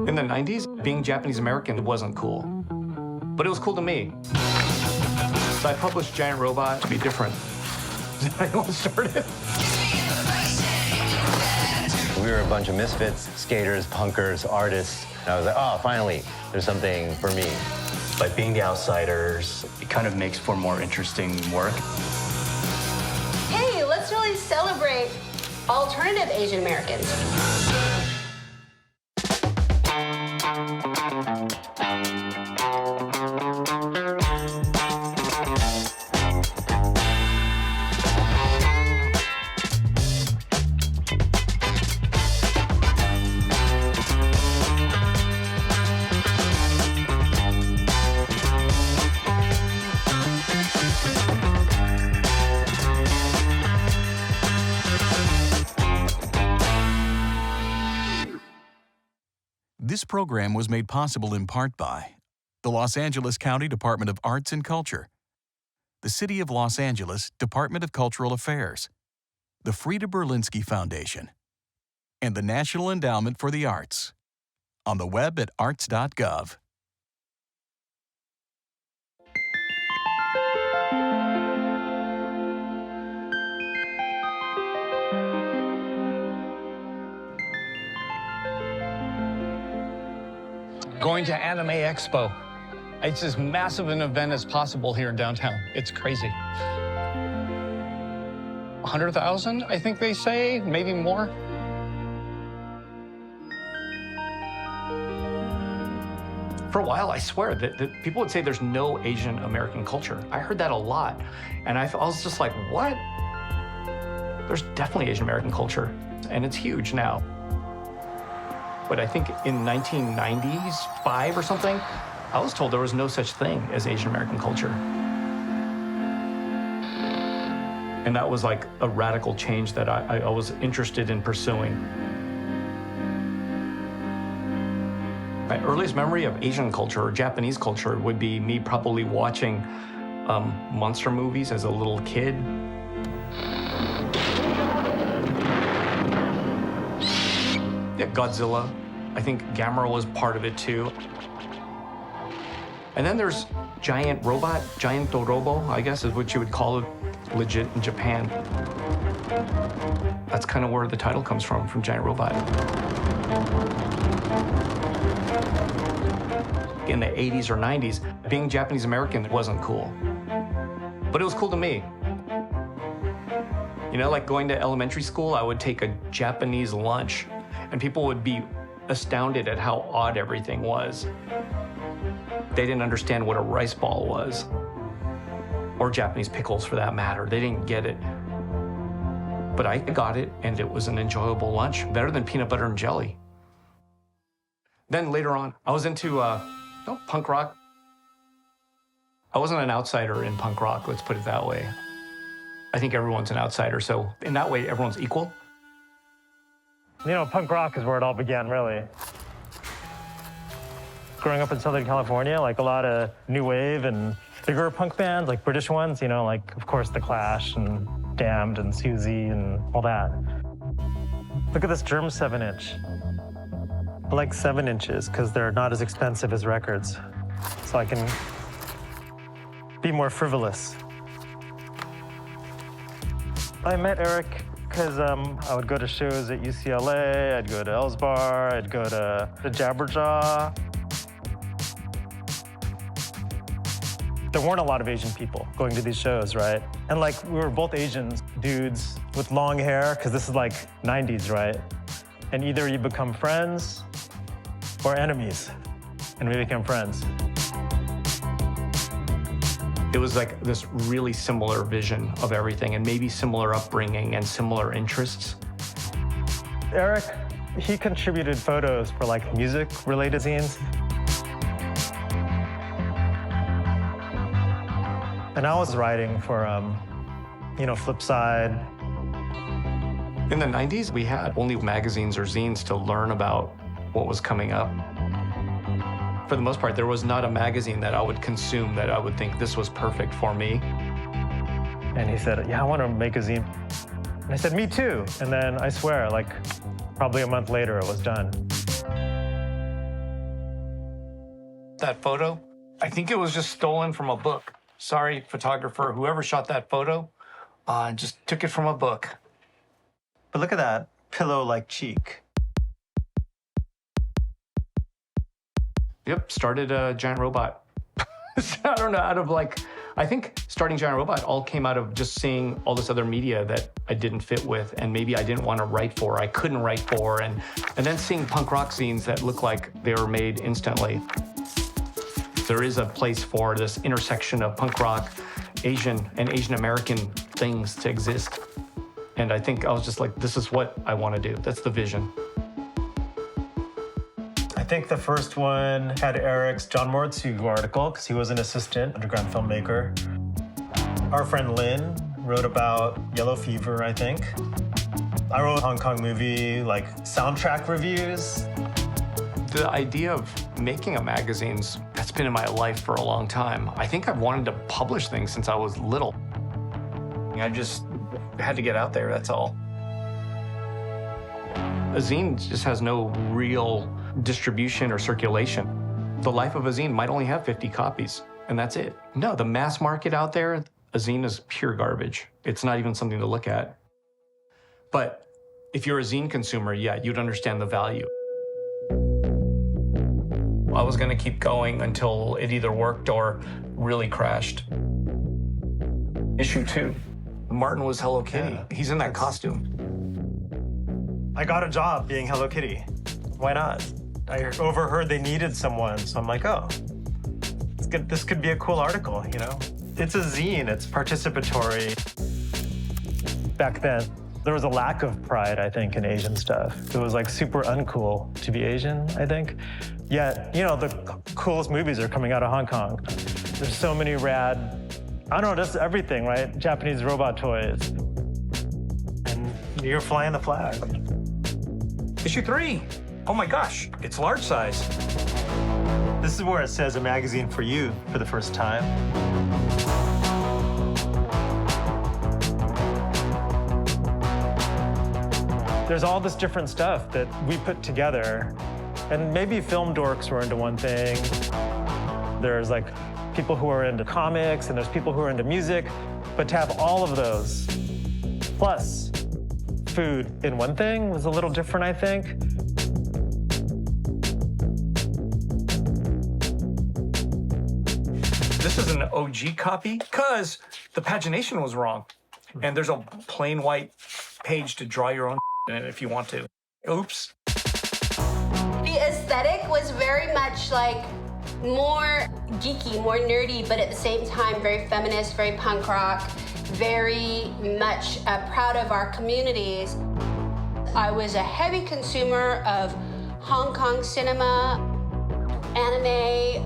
In the 90s, being Japanese American wasn't cool, but it was cool to me. So I published Giant Robot to be different. I almost started. We were a bunch of misfits, skaters, punkers, artists. And I was like, oh, finally, there's something for me. By being the outsiders, it kind of makes for more interesting work. Hey, let's really celebrate alternative Asian Americans. This program was made possible in part by the Los Angeles County Department of Arts and Culture, the City of Los Angeles Department of Cultural Affairs, the Frida Berlinski Foundation, and the National Endowment for the Arts. On the web at arts.gov. Going to Anime Expo. It's as massive an event as possible here in downtown. It's crazy. 100,000, I think they say, maybe more. For a while, I swear that people would say there's no Asian American culture. I heard that a lot. And I was just like, what? There's definitely Asian American culture, and it's huge now. But I think in 1995 or something, I was told there was no such thing as Asian American culture. And that was like a radical change that I was interested in pursuing. My earliest memory of Asian culture or Japanese culture would be me probably watching monster movies as a little kid. Yeah, Godzilla. I think Gamera was part of it too. And then there's Giant Robot, Giant Robo, I guess is what you would call it legit in Japan. That's kind of where the title comes from Giant Robot. In the 80s or 90s, being Japanese American wasn't cool. But it was cool to me. You know, like going to elementary school, I would take a Japanese lunch, and people would be astounded at how odd everything was. They didn't understand what a rice ball was, or Japanese pickles for that matter. They didn't get it. But I got it, and it was an enjoyable lunch, better than peanut butter and jelly. Then later on, I was into punk rock. I wasn't an outsider in punk rock, let's put it that way. I think everyone's an outsider, so in that way, everyone's equal. You know, punk rock is where it all began, really. Growing up in Southern California, like a lot of new wave and bigger punk bands, like British ones, you know, like, of course, The Clash and Damned and Susie and all that. Look at this Germ 7-inch. I like 7 inches because they're not as expensive as records, so I can be more frivolous. I met Eric because I would go to shows at UCLA, I'd go to Elsbar, I'd go to the Jabberjaw. There weren't a lot of Asian people going to these shows, right? And like, we were both Asian dudes with long hair, because this is like 90s, right? And either you become friends or enemies, and we became friends. It was like this really similar vision of everything, and maybe similar upbringing and similar interests. Eric, he contributed photos for like music-related zines. And I was writing for, Flipside. In the 90s, we had only magazines or zines to learn about what was coming up. For the most part, there was not a magazine that I would consume that I would think this was perfect for me. And he said, yeah, I want to make a zine. And I said, me too. And then I swear, like, probably a month later, it was done. that photo. I think it was just stolen from a book. Sorry, photographer, whoever shot that photo, just took it from a book. But look at that pillow-like cheek. Yep, started a giant robot. I don't know, I think starting Giant Robot all came out of just seeing all this other media that I didn't fit with and maybe I didn't want to write for, I couldn't write for, and then seeing punk rock scenes that look like they were made instantly. There is a place for this intersection of punk rock, Asian, and Asian American things to exist. And I think I was just like, this is what I want to do. That's the vision. I think the first one had Eric's John Mortzu article, because he was an assistant underground filmmaker. Our friend Lynn wrote about Yellow Fever, I think. I wrote Hong Kong movie, like, soundtrack reviews. The idea of making a magazine's, that's been in my life for a long time. I think I've wanted to publish things since I was little. I just had to get out there, that's all. A zine just has no real distribution or circulation. The life of a zine might only have 50 copies, and that's it. No, the mass market out there, a zine is pure garbage. It's not even something to look at. But if you're a zine consumer, yeah, you'd understand the value. I was gonna keep going until it either worked or really crashed. Issue 2, Martin was Hello Kitty. Yeah, he's in that costume. I got a job being Hello Kitty. Why not? I overheard they needed someone, so I'm like, oh, this could be a cool article, you know? It's a zine, it's participatory. Back then, there was a lack of pride, I think, in Asian stuff. It was like super uncool to be Asian, I think. Yet, you know, the coolest movies are coming out of Hong Kong. There's so many rad, I don't know, just everything, right? Japanese robot toys. And you're flying the flag. Issue 3. Oh my gosh, it's large size. This is where it says a magazine for you for the first time. There's all this different stuff that we put together. And maybe film dorks were into one thing. There's like people who are into comics and there's people who are into music. But to have all of those, plus food in one thing was a little different, I think. This is an OG copy because the pagination was wrong. And there's a plain white page to draw your own in it if you want to. Oops. The aesthetic was very much like more geeky, more nerdy, but at the same time very feminist, very punk rock, very much proud of our communities. I was a heavy consumer of Hong Kong cinema, anime,